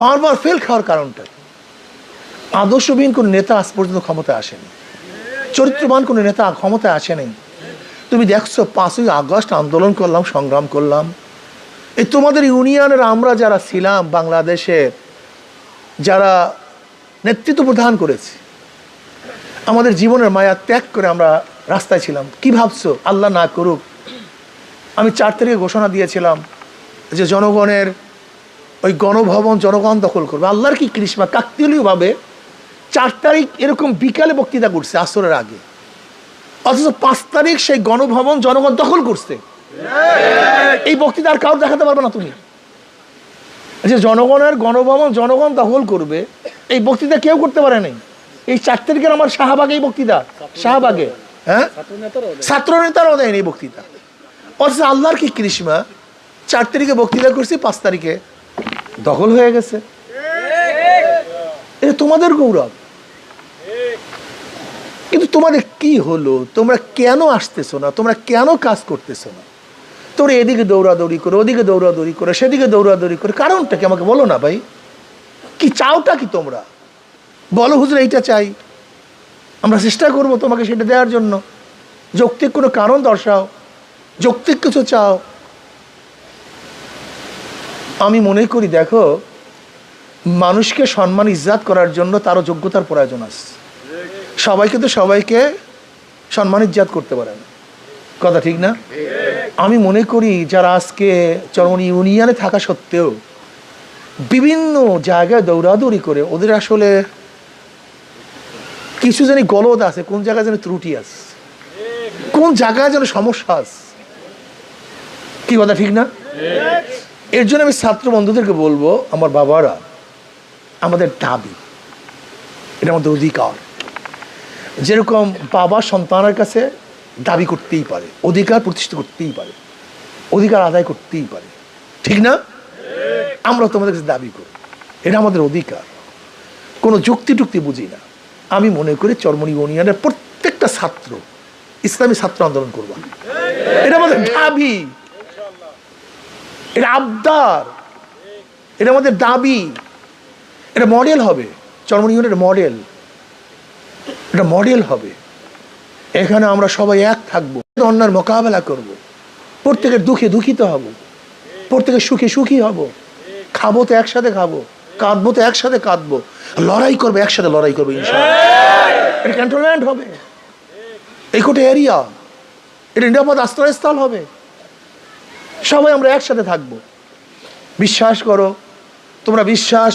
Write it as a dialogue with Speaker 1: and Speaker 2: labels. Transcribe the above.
Speaker 1: বারবার ফেল খাওয়ার কারণটা আদর্শবিহীন কোনো নেতা আজ পর্যন্ত ক্ষমতায় আসেনি, চরিত্রবান কোনো নেতা ক্ষমতায় আসেনি। তুমি দেখছো 5ই আগস্ট আন্দোলন করলাম, সংগ্রাম করলাম, এই তোমাদের ইউনিয়নের আমরা যারা ছিলাম বাংলাদেশে, যারা নেতৃত্ব প্রদান করেছি, আমাদের জীবনের মায়া ত্যাগ করে আমরা রাস্তায় ছিলাম। কি ভাবছো? আল্লাহ না করুক আমি 4 তারিখে ঘোষণা দিয়েছিলাম যে জনগণের ওই গণভবন জনগণ দখল করবে। আল্লাহর কি কৃষ্মা, কাকতালীয়ভাবে 4 তারিখ এরকম বিকালে বক্তৃতা করছে আসরের আগে, অথচ 5 তারিখ সেই গণভবন জনগণ দখল করছে। এই বক্তৃতা আর কাউর দেখাতে পারবে না তুমি, যে জনগণের গণভবন জনগণ দখল করবে, এই বক্তৃতা কেউ করতে পারে নাই। এই 4 তারিখের আমার শাহবাগে এই বক্তৃতা, শাহবাগে, হ্যাঁ, ছাত্র নেতারাও দেয়নি এই বক্তৃতা। অথচ আল্লাহর কি কৃষ্মা, 4 তারিখে বক্তৃতা করছি, 5 তারিখে দখল হয়ে গেছে। এটা তোমাদের গৌরব। কিন্তু তোমাদের কি হলো? তোমরা কেন আসতেছো না? তোমরা কেন কাজ করতেছো না? তোমরা এদিকে দৌড়াদৌড়ি করে, ওদিকে দৌড়াদৌড়ি করে, সেদিকে দৌড়াদৌড়ি করে, কারণটা কি আমাকে বলো না ভাই? কি চাওটা কি তোমরা? বলো হুজুর এইটা চাই, আমরা চেষ্টা করব তোমাকে সেটা দেওয়ার জন্য। যৌক্তিক কোনো কারণ দর্শাও, যৌক্তিক কিছু চাও। আমি মনে করি দেখো, মানুষকে সম্মান ইজ্জাত করার জন্য তারও যোগ্যতার প্রয়োজন আছে। সবাইকে তো সবাইকে সম্মান ইজ্জাত করতে পারে না, কথা ঠিক না? আমি মনে করি যারা আজকে চরমনি ইউনিয়নে থাকা সত্ত্বেও বিভিন্ন জায়গায় দৌড়াদৌড়ি করে, ওদের আসলে কিছু জানি গলদ আছে, কোন জায়গায় যেন ত্রুটি আছে, কোন জায়গায় যেন সমস্যা আছে, কি কথা ঠিক না? এর জন্য আমি ছাত্র বন্ধুদেরকে বলবো, আমার বাবারা, আমাদের দাবি, এটা আমাদের অধিকার। যেরকম বাবা সন্তানের কাছে দাবি করতেই পারে, অধিকার প্রতিষ্ঠা করতেই পারে, অধিকার আদায় করতেই পারে, ঠিক না? আমরা তোমাদের কাছে দাবি করি, এটা আমাদের অধিকার, কোনো যুক্তি টুক্তি বুঝি না। আমি মনে করি চরমনি ইউনিয়নের প্রত্যেকটা ছাত্র ইসলামী ছাত্র আন্দোলন করবো, এটা আমাদের দাবি, এটা আবদার, এটা আমাদের দাবি। এটা মডেল হবে, চরমনি ইউনিয়নের মডেল, এটা মডেল হবে। এখানে আমরা সবাই এক থাকবো, অন্যার মোকাবেলা করব, প্রত্যেকের দুঃখে দুঃখিত হব, প্রত্যেকের সুখে সুখী হব, খাবো তো একসাথে খাবো, কাঁদবো তো একসাথে কাঁদবো, লড়াই করবো একসাথে লড়াই করবো ইনশাআল্লাহ। এটা ক্যান্টনমেন্ট হবে, এই কোটে এরিয়া, এটা নিরাপদ আশ্রয়স্থল হবে, সবাই আমরা একসাথে থাকবো। বিশ্বাস করো, তোমরা বিশ্বাস